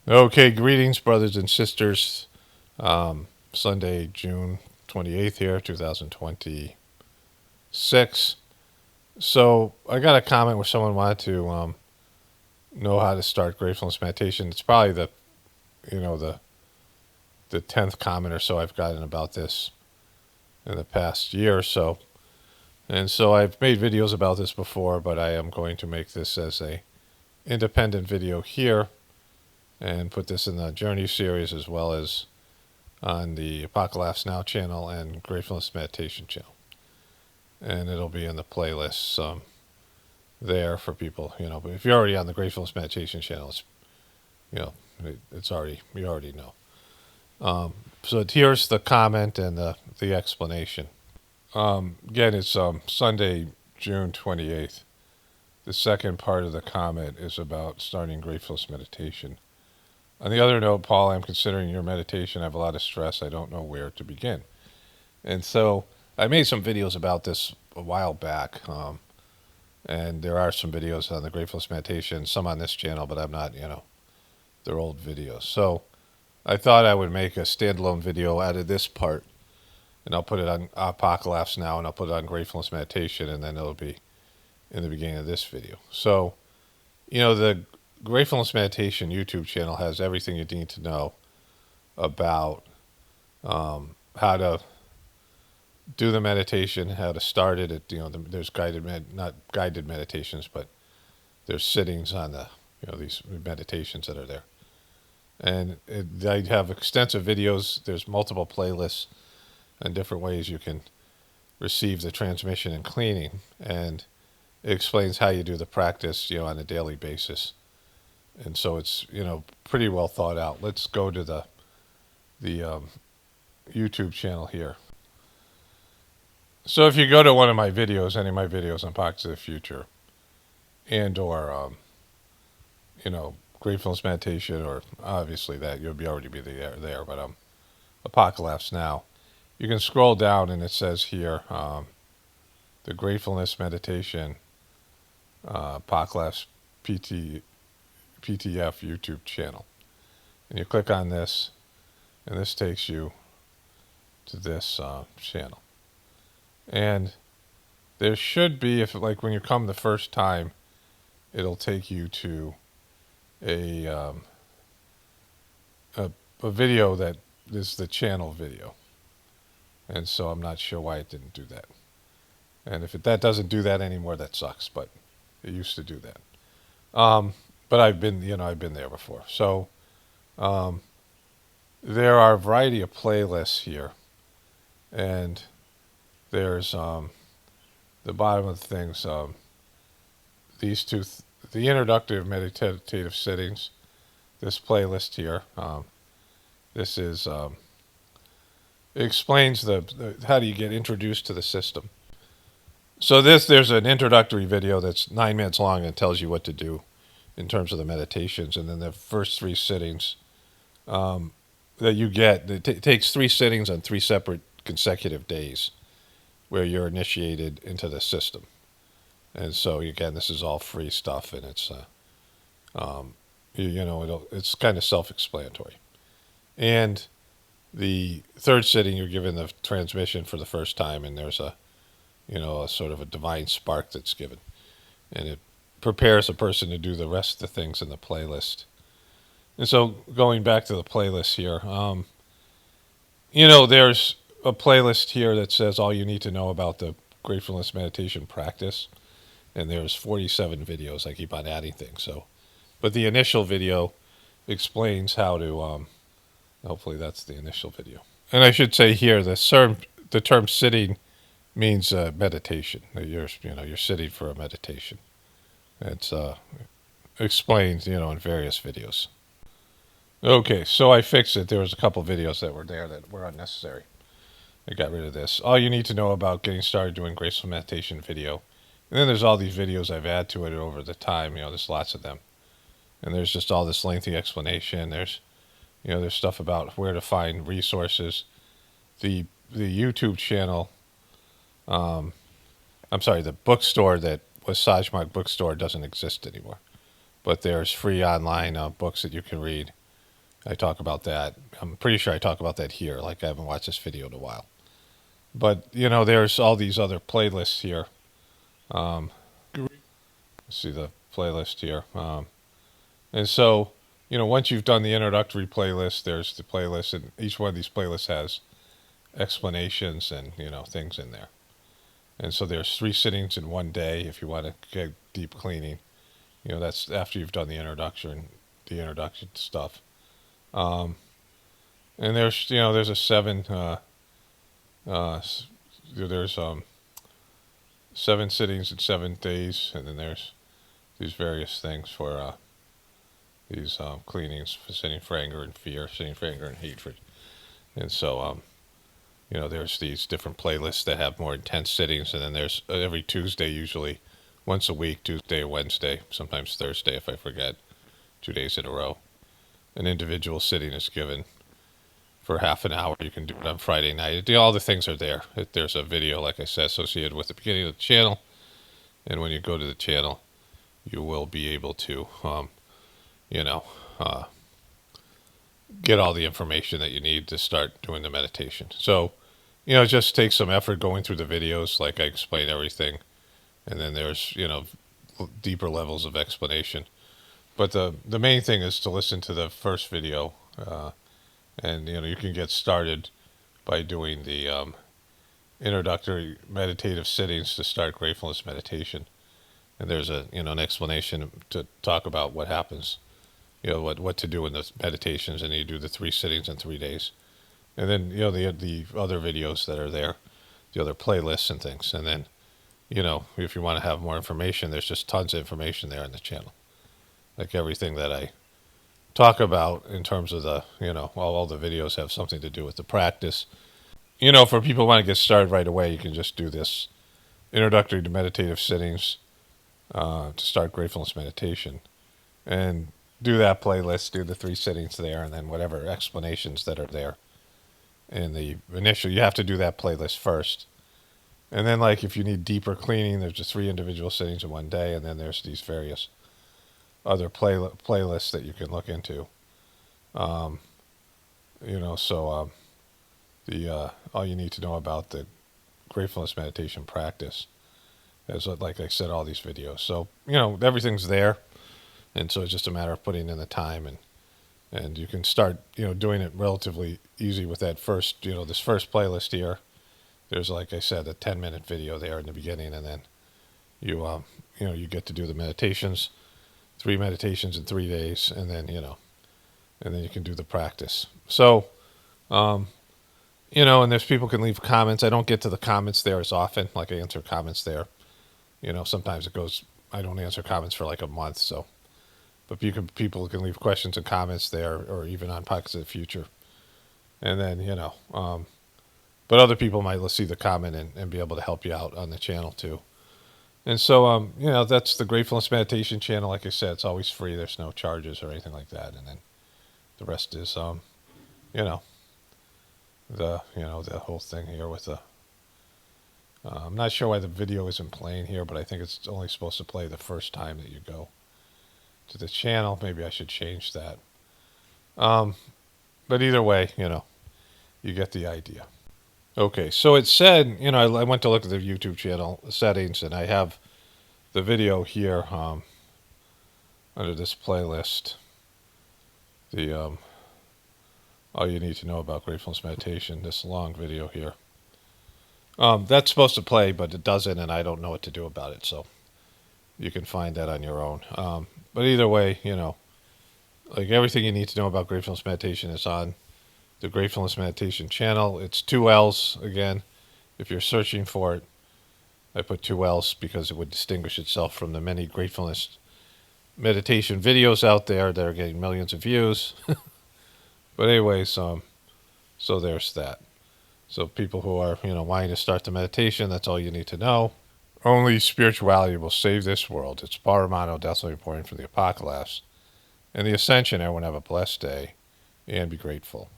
Okay, greetings, brothers and sisters. Sunday, June 28th here, 2026. So I got a comment where someone wanted to know how to start gratefulness meditation. It's probably the 10th comment or so I've gotten about this in the past year or so. And so I've made videos about this before, but I am going to make this as a independent video here and put this in the Journey series as well as on the Apocalypse Now channel and Gratefullness Meditation channel. And it'll be in the playlists there for people, but if you're already on the Gratefullness Meditation channel, it's already, you already know. So here's the comment and the explanation. Again, it's Sunday, June 28th. The second part of the comment is about starting Gratefullness Meditation. On the other note, Paul, I'm considering your meditation. I have a lot of stress. I don't know where to begin. And so I made some videos about this a while back. And there are some videos on the Gratefullness Meditation, some on this channel, but I'm not, they're old videos. So I thought I would make a standalone video out of this part. And I'll put it on Apocalypse Now, and I'll put it on Gratefullness Meditation, and then it'll be in the beginning of this video. So, the Gratefullness Meditation YouTube channel has everything you need to know about how to do the meditation, how to start it. There's not guided meditations, but there's sittings on these meditations that are there. And I have extensive videos. There's multiple playlists and different ways you can receive the transmission and cleaning. And it explains how you do the practice, on a daily basis. And so it's, pretty well thought out. Let's go to the YouTube channel here. So if you go to one of my videos, any of my videos on Pockets of the Future, and or, Gratefullness Meditation, or obviously that, you'll already be there, but Apocalypse Now, you can scroll down and it says here, the Gratefullness Meditation, Apocalypse PTF YouTube channel. And you click on this, and this takes you to this channel. And there should be, when you come the first time, it'll take you to a video that is the channel video. And so I'm not sure why it didn't do that. And if that doesn't do that anymore, that sucks. But it used to do that. But I've been there before. So there are a variety of playlists here, and there's the bottom of the things. These two, the introductive meditative sittings. This playlist here. This is it explains how do you get introduced to the system. So there's an introductory video that's 9 minutes long and tells you what to do in terms of the meditations. And then the first 3 sittings that you get, it takes 3 sittings on 3 separate consecutive days where you're initiated into the system. And so again, this is all free stuff, and it's it's kind of self-explanatory. And the third sitting, you're given the transmission for the first time, and there's a sort of a divine spark that's given. And it prepares a person to do the rest of the things in the playlist. And so going back to the playlist here, there's a playlist here that says all you need to know about the Gratefullness Meditation practice. And there's 47 videos. I keep on adding things. But the initial video explains how to, hopefully that's the initial video. And I should say here, the term sitting means meditation. You're sitting for a meditation. It's explained, in various videos. Okay, so I fixed it. There was a couple videos that were there that were unnecessary. I got rid of this. All you need to know about getting started doing graceful meditation video. And then there's all these videos I've added to it over the time. There's lots of them. And there's just all this lengthy explanation. There's stuff about where to find resources. The YouTube channel, the bookstore that was Sajmark Bookstore doesn't exist anymore. But there's free online books that you can read. I talk about that. I'm pretty sure I talk about that here. Like I haven't watched this video in a while. But there's all these other playlists here. Um, see the playlist here. And so, once you've done the introductory playlist, there's the playlist, and each one of these playlists has explanations and things in there. And so there's 3 sittings in one day if you want to get deep cleaning. That's after you've done the introduction stuff. Um, and there's a 7. There's 7 sittings in 7 days, and then there's these various things for these cleanings for sitting for anger and fear, sitting for anger and hatred. And so there's these different playlists that have more intense sittings, and then there's every Tuesday, usually once a week, Tuesday or Wednesday, sometimes Thursday if I forget, 2 days in a row. An individual sitting is given for half an hour. You can do it on Friday night. All the things are there. There's a video, like I said, associated with the beginning of the channel, and when you go to the channel, you will be able to, get all the information that you need to start doing the meditation. So, it just takes some effort going through the videos, like I explain everything, and then there's, deeper levels of explanation. But the main thing is to listen to the first video, and, you can get started by doing the introductory meditative sittings to start Gratefulness Meditation. And there's an explanation to talk about what happens, what to do in the meditations, and you do the 3 sittings in 3 days. And then, the other videos that are there, the other playlists and things. And then, if you want to have more information, there's just tons of information there on the channel. Like everything that I talk about in terms of the, all the videos have something to do with the practice. For people who want to get started right away, you can just do this introductory to meditative sittings to start Gratefulness Meditation. And do that playlist, do the 3 sittings there, and then whatever explanations that are there. In the initial, you have to do that playlist first. And then, like, if you need deeper cleaning, there's just 3 individual sittings in one day, and then there's these various other playlists that you can look into. So all you need to know about the Gratefulness Meditation practice is, like I said, all these videos. So, everything's there. And so it's just a matter of putting in the time, and you can start, doing it relatively easy with that first, this first playlist here. There's, like I said, a 10-minute video there in the beginning, and then you get to do the meditations, 3 meditations in 3 days, and then, and then you can do the practice. So, and there's people can leave comments. I don't get to the comments there as often, like I answer comments there. Sometimes it goes, I don't answer comments for like a month, so. But people can leave questions and comments there, or even on Pockets of the Future. And then, but other people might see the comment and be able to help you out on the channel too. And so, that's the Gratefulness Meditation channel. Like I said, it's always free. There's no charges or anything like that. And then the rest is, the whole thing here with the, I'm not sure why the video isn't playing here, but I think it's only supposed to play the first time that you go to the channel. Maybe I should change that. But either way, you get the idea. Okay, so it said, I went to look at the YouTube channel settings, and I have the video here under this playlist. The all you need to know about Gratefulness Meditation, this long video here. That's supposed to play, but it doesn't, and I don't know what to do about it, so you can find that on your own. But either way, like everything you need to know about Gratefulness Meditation is on the Gratefulness Meditation channel. It's 2 L's again. If you're searching for it, I put 2 L's because it would distinguish itself from the many Gratefulness Meditation videos out there that are getting millions of views. But anyways, so there's that. So people who are, wanting to start the meditation, that's all you need to know. Only spirituality will save this world. It's Paramano, deathly important for the apocalypse. And the ascension, everyone have a blessed day and be grateful.